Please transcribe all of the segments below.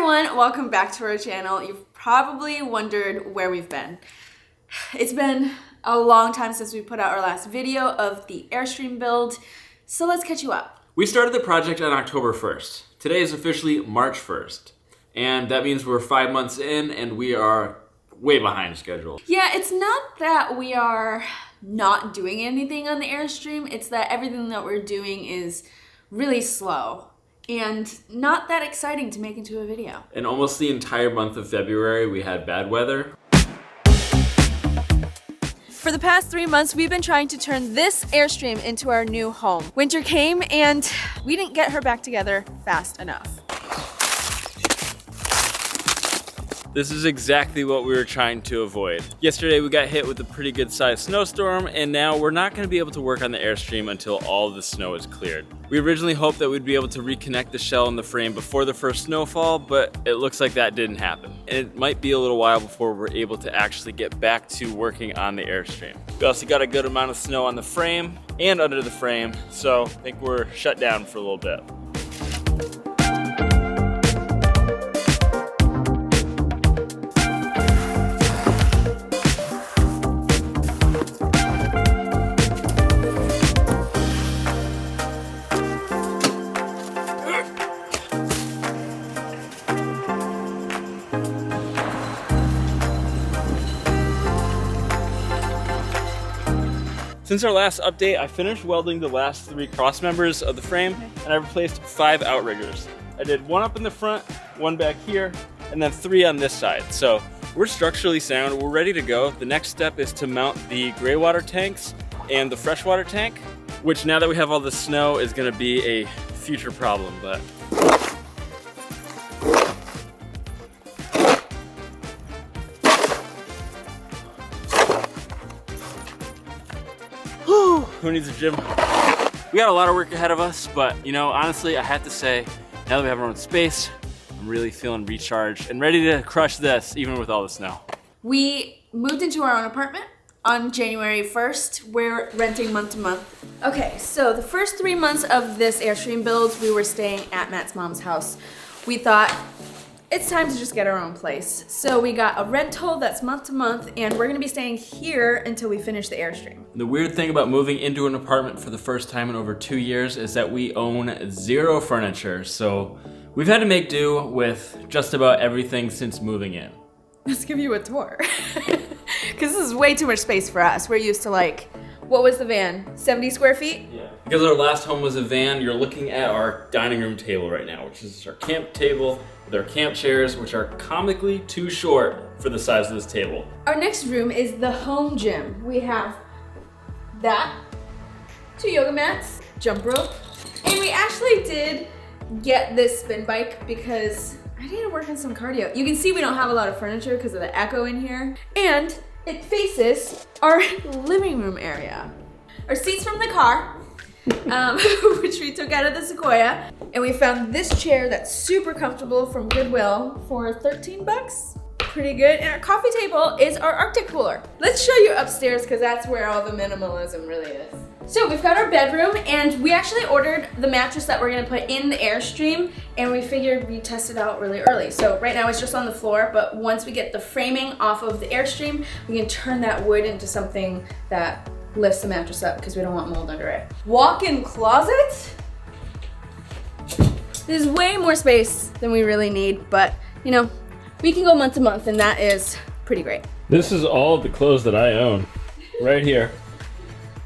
everyone, welcome back to our channel. You've probably wondered where we've been. It's been a long time since we put out our last video of the Airstream build, so let's catch you up. We started the project on October 1st. Today is officially March 1st, and that means we're 5 months in and we are way behind schedule. Yeah, it's not that we are not doing anything on the Airstream, it's that everything that we're doing is really slow and not that exciting to make into a video. And almost the entire month of February we had bad weather. For the past 3 months, we've been trying to turn this Airstream into our new home. Winter came and we didn't get her back together fast enough. This is exactly what we were trying to avoid. Yesterday we got hit with a pretty good sized snowstorm, and now we're not gonna be able to work on the Airstream until all the snow is cleared. We originally hoped that we'd be able to reconnect the shell and the frame before the first snowfall, but it looks like that didn't happen. And it might be a little while before we're able to actually get back to working on the Airstream. We also got a good amount of snow on the frame and under the frame, so I think we're shut down for a little bit. Since our last update, I finished welding the last 3 cross members of the frame, and I replaced 5 outriggers. I did 1 up in the front, 1 back here, and then 3 on this side. So we're structurally sound, we're ready to go. The next step is to mount the gray water tanks and the freshwater tank, which now that we have all the snow is gonna be a future problem, but. Who needs a gym? We got a lot of work ahead of us, but you know, honestly, I have to say, now that we have our own space, I'm really feeling recharged and ready to crush this, even with all the snow. We moved into our own apartment on January 1st. We're renting month to month. Okay, so the first 3 months of this Airstream build, we were staying at Matt's mom's house. We thought, it's time to just get our own place. So we got a rental that's month to month, and we're gonna be staying here until we finish the Airstream. The weird thing about moving into an apartment for the first time in over 2 years is that we own 0 furniture. So we've had to make do with just about everything since moving in. Let's give you a tour. Because this is way too much space for us. We're used to like, what was the van? 70 square feet? Yeah. Because our last home was a van, you're looking at our dining room table right now, which is our camp table with our camp chairs, which are comically too short for the size of this table. Our next room is the home gym. We have that, 2 yoga mats, jump rope, and we actually did get this spin bike because I need to work on some cardio. You can see we don't have a lot of furniture because of the echo in here, and it faces our living room area. Our seats from the car, which we took out of the Sequoia, and we found this chair that's super comfortable from Goodwill for 13 bucks. Pretty good. And our coffee table is our Arctic cooler. Let's show you upstairs because that's where all the minimalism really is. So we've got our bedroom, and we actually ordered the mattress that we're gonna put in the Airstream, and we figured we'd test it out really early. So right now it's just on the floor, but once we get the framing off of the Airstream, we can turn that wood into something that lifts the mattress up because we don't want mold under it. Walk-in closet. There's way more space than we really need, but you know, we can go month to month, and that is pretty great. This is all the clothes that I own, right here.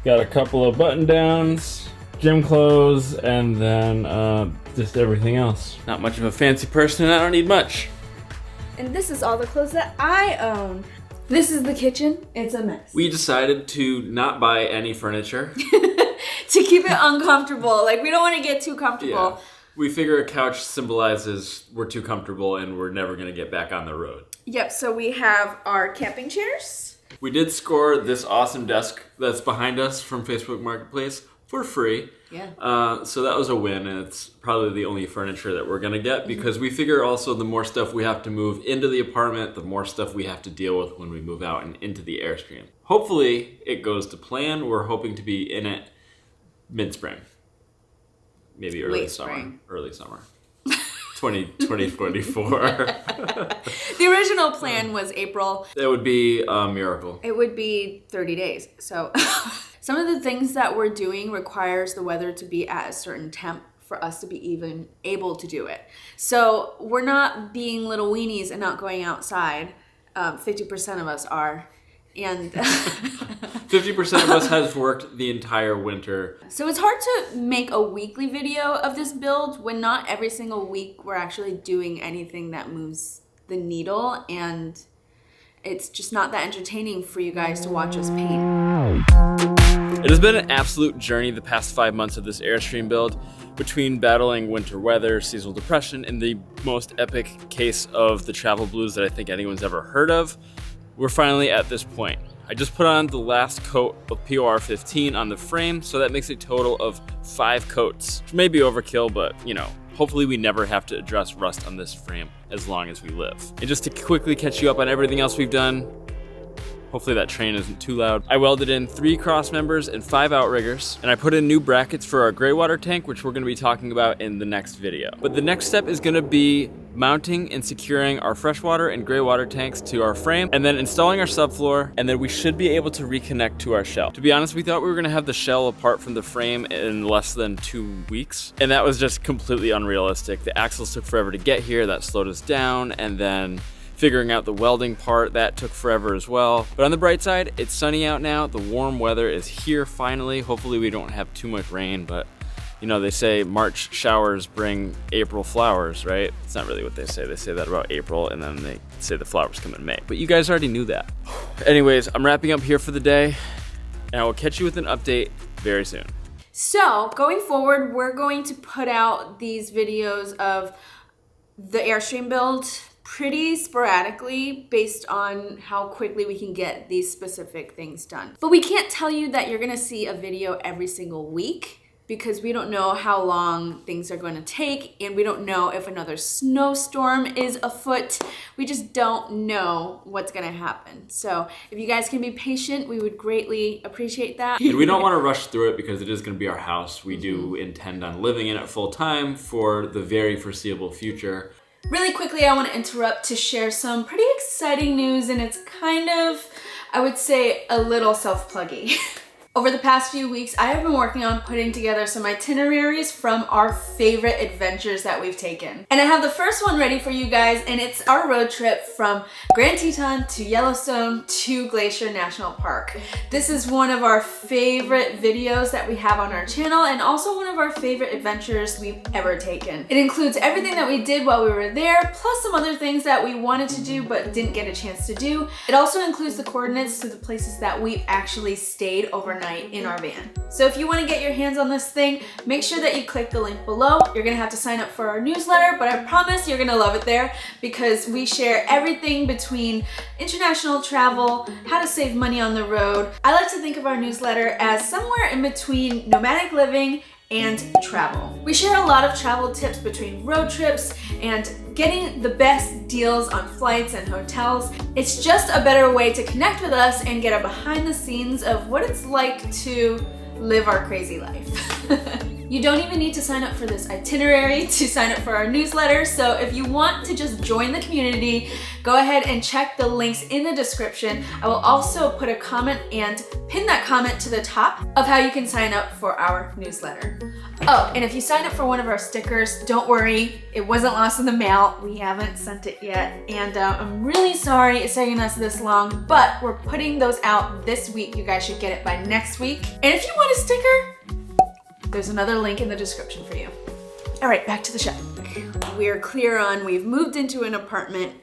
Got a couple of button downs, gym clothes, and then just everything else. Not much of a fancy person, and I don't need much. And this is all the clothes that I own. This is the kitchen. It's a mess. We decided to not buy any furniture. To keep it uncomfortable. Like, we don't want to get too comfortable. Yeah. We figure a couch symbolizes we're too comfortable and we're never gonna get back on the road. Yep, so we have our camping chairs. We did score this awesome desk that's behind us from Facebook Marketplace for free. Yeah. So that was a win, and it's probably the only furniture that we're gonna get because we figure also the more stuff we have to move into the apartment, the more stuff we have to deal with when we move out and into the Airstream. Hopefully it goes to plan. We're hoping to be in it mid-spring. Maybe early Late summer. spring. Early summer. 2024. The original plan was April. It would be a miracle. It would be 30 days. So some of the things that we're doing requires the weather to be at a certain temp for us to be even able to do it. So we're not being little weenies and not going outside. 50% of us are. And 50% of us has worked the entire winter. So it's hard to make a weekly video of this build when not every single week we're actually doing anything that moves the needle, and it's just not that entertaining for you guys to watch us paint. It has been an absolute journey the past 5 months of this Airstream build, between battling winter weather, seasonal depression, and the most epic case of the travel blues that I think anyone's ever heard of. We're finally at this point. I just put on the last coat of POR 15 on the frame, so that makes a total of 5 coats, which may be overkill, but you know, hopefully we never have to address rust on this frame as long as we live. And just to quickly catch you up on everything else we've done, hopefully that train isn't too loud. I welded in 3 cross members and 5 outriggers, and I put in new brackets for our gray water tank, which we're gonna be talking about in the next video. But the next step is gonna be mounting and securing our freshwater and gray water tanks to our frame, and then installing our subfloor, and then we should be able to reconnect to our shell. To be honest, we thought we were gonna have the shell apart from the frame in less than 2 weeks, and that was just completely unrealistic. The axles took forever to get here, that slowed us down, and then figuring out the welding part, that took forever as well. But on the bright side, it's sunny out now. The warm weather is here finally. Hopefully we don't have too much rain, but you know, they say March showers bring April flowers, right? It's not really what they say. They say that about April, and then they say the flowers come in May. But you guys already knew that. Anyways, I'm wrapping up here for the day, and I will catch you with an update very soon. So going forward, we're going to put out these videos of the Airstream build pretty sporadically based on how quickly we can get these specific things done. But we can't tell you that you're gonna see a video every single week because we don't know how long things are gonna take, and we don't know if another snowstorm is afoot. We just don't know what's gonna happen. So if you guys can be patient, we would greatly appreciate that. And we don't wanna rush through it because it is gonna be our house. We do intend on living in it full time for the very foreseeable future. Really quickly, I want to interrupt to share some pretty exciting news, and it's kind of, I would say, a little self-pluggy. Over the past few weeks, I have been working on putting together some itineraries from our favorite adventures that we've taken. And I have the first one ready for you guys, and it's our road trip from Grand Teton to Yellowstone to Glacier National Park. This is one of our favorite videos that we have on our channel, and also one of our favorite adventures we've ever taken. It includes everything that we did while we were there, plus some other things that we wanted to do but didn't get a chance to do. It also includes the coordinates to the places that we actually stayed overnight in our van. So if you want to get your hands on this thing, make sure that you click the link below. You're gonna have to sign up for our newsletter, but I promise you're gonna love it there because we share everything between international travel, how to save money on the road. I like to think of our newsletter as somewhere in between nomadic living and travel. We share a lot of travel tips between road trips and getting the best deals on flights and hotels. It's just a better way to connect with us and get a behind the scenes of what it's like to live our crazy life. You don't even need to sign up for this itinerary to sign up for our newsletter. So if you want to just join the community, go ahead and check the links in the description. I will also put a comment and pin that comment to the top of how you can sign up for our newsletter. Oh, and if you sign up for one of our stickers, don't worry, it wasn't lost in the mail. We haven't sent it yet. And I'm really sorry it's taking us this long, but we're putting those out this week. You guys should get it by next week. And if you want a sticker, there's another link in the description for you. All right, back to the show. We're clear on, we've moved into an apartment.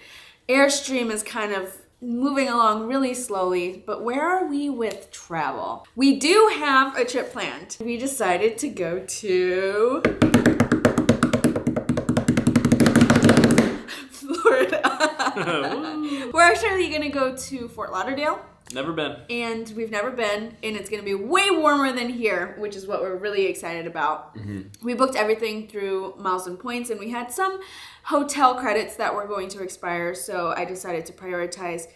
Airstream is kind of moving along really slowly, but where are we with travel? We do have a trip planned. We decided to go to Florida. We're actually gonna go to Fort Lauderdale. Never been. And we've never been, and it's gonna be way warmer than here, which is what we're really excited about. We booked everything through Miles and Points, and we had some hotel credits that were going to expire, so I decided to prioritize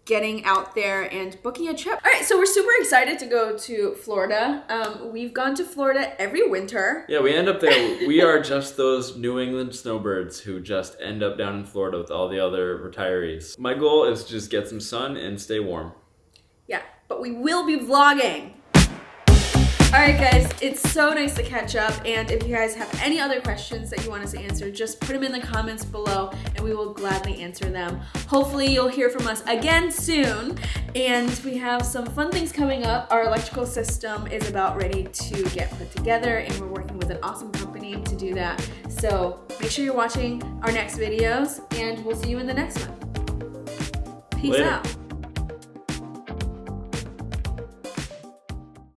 getting out there and booking a trip. All right, so we're super excited to go to Florida. We've gone to Florida every winter. Yeah, we end up there. We are just those New England snowbirds who just end up down in Florida with all the other retirees. My goal is to just get some sun and stay warm. Yeah, but we will be vlogging. All right, guys, it's so nice to catch up, and if you guys have any other questions that you want us to answer, just put them in the comments below, and we will gladly answer them. Hopefully, you'll hear from us again soon, and we have some fun things coming up. Our electrical system is about ready to get put together, and we're working with an awesome company to do that. So make sure you're watching our next videos, and we'll see you in the next one. Peace Later. out.